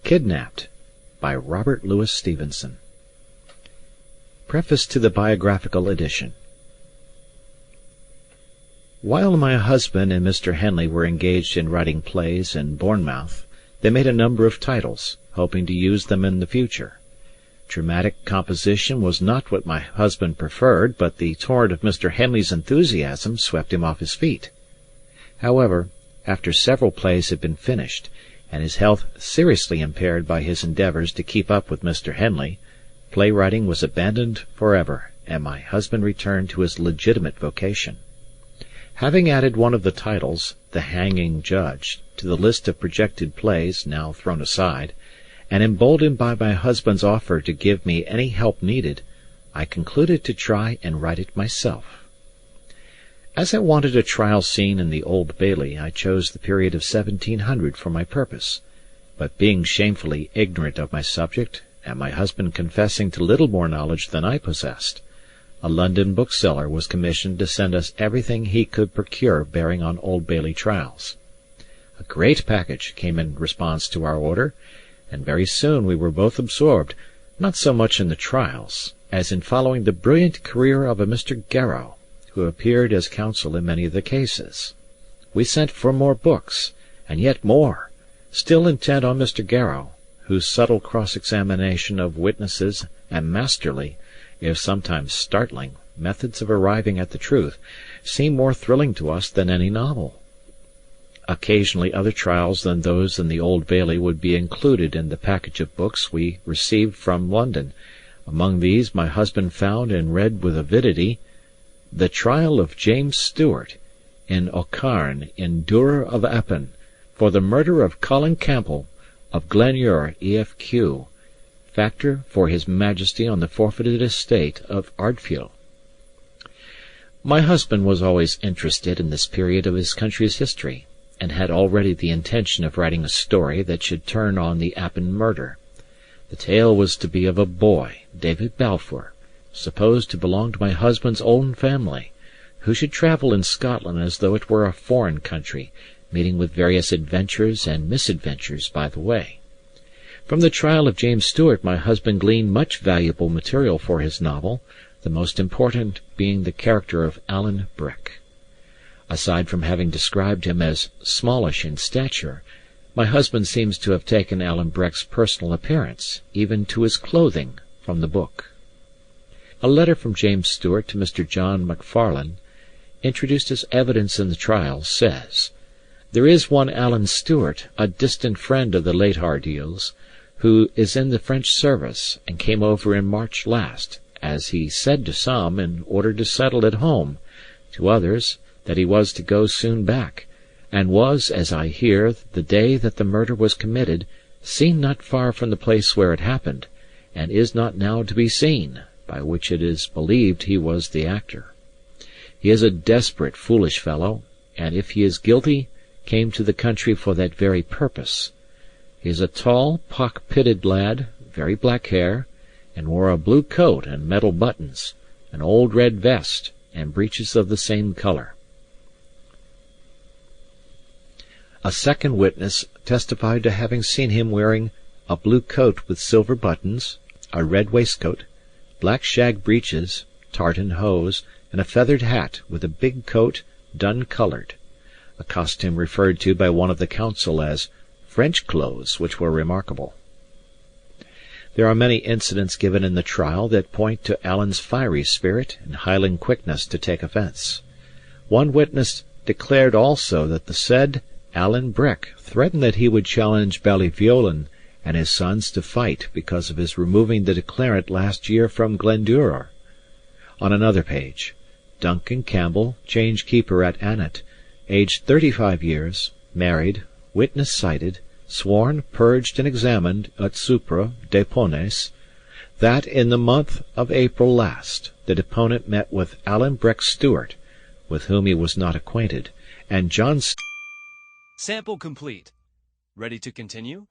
Kidnapped by Robert Louis Stevenson. Preface to the biographical edition. While my husband and Mr. Henley were engaged in writing plays in Bournemouth, they made a number of titles, hoping to use them in the future. Dramatic composition was not what my husband preferred, but the torrent of Mr. Henley's enthusiasm swept him off his feet. However, after several plays had been finished, and his health seriously impaired by his endeavours to keep up with Mr. Henley, playwriting was abandoned forever, and my husband returned to his legitimate vocation. Having added one of the titles, The Hanging Judge, to the list of projected plays now thrown aside, and emboldened by my husband's offer to give me any help needed, I concluded to try and write it myself. As I wanted a trial scene in the Old Bailey, I chose the period of 1700 for my purpose, but being shamefully ignorant of my subject, and my husband confessing to little more knowledge than I possessed, a London bookseller was commissioned to send us everything he could procure bearing on Old Bailey trials. A great package came in response to our order, and very soon we were both absorbed, not so much in the trials, as in following the brilliant career of a Mr. Garrow, who appeared as counsel in many of the cases. We sent for more books, and yet more, still intent on Mr. Garrow, whose subtle cross-examination of witnesses and masterly, if sometimes startling, methods of arriving at the truth seemed more thrilling to us than any novel. Occasionally other trials than those in the Old Bailey would be included in the package of books we received from London. Among these my husband found and read with avidity The Trial of James Stewart, in Aucarn, in Durer of Appin, for the murder of Colin Campbell, of Glenure, EFQ, factor for His Majesty on the forfeited estate of Ardfield. My husband was always interested in this period of his country's history, and had already the intention of writing a story that should turn on the Appin murder. The tale was to be of a boy, David Balfour, supposed to belong to my husband's own family, who should travel in Scotland as though it were a foreign country, meeting with various adventures and misadventures by the way. From the trial of James Stewart my husband gleaned much valuable material for his novel, the most important being the character of Alan Breck. Aside from having described him as smallish in stature, my husband seems to have taken Alan Breck's personal appearance, even to his clothing, from the book. A letter from James Stewart to Mr. John Macfarlane, introduced as evidence in the trial, says, "There is one Alan Stewart, a distant friend of the late Hardiels, who is in the French service, and came over in March last, as he said to some, in order to settle at home, to others, that he was to go soon back, and was, as I hear, the day that the murder was committed, seen not far from the place where it happened, and is not now to be seen, by which it is believed he was the actor. He is a desperate, foolish fellow, and if he is guilty, came to the country for that very purpose. He is a tall, pock-pitted lad, very black hair, and wore a blue coat and metal buttons, an old red vest, and breeches of the same colour." A second witness testified to having seen him wearing a blue coat with silver buttons, a red waistcoat, black shag breeches, tartan hose, and a feathered hat with a big coat dun-coloured, a costume referred to by one of the counsel as French clothes, which were remarkable. There are many incidents given in the trial that point to Alan's fiery spirit and Highland quickness to take offence. One witness declared also that the said Alan Breck threatened that he would challenge Ballyviolan and his sons to fight because of his removing the declarant last year from Glendurer. On another page, Duncan Campbell, change-keeper at Annet, aged 35 years, married, witness cited, sworn, purged, and examined at Supra depones, that in the month of April last the deponent met with Alan Breck Stewart, with whom he was not acquainted, and John Sample complete. Ready to continue?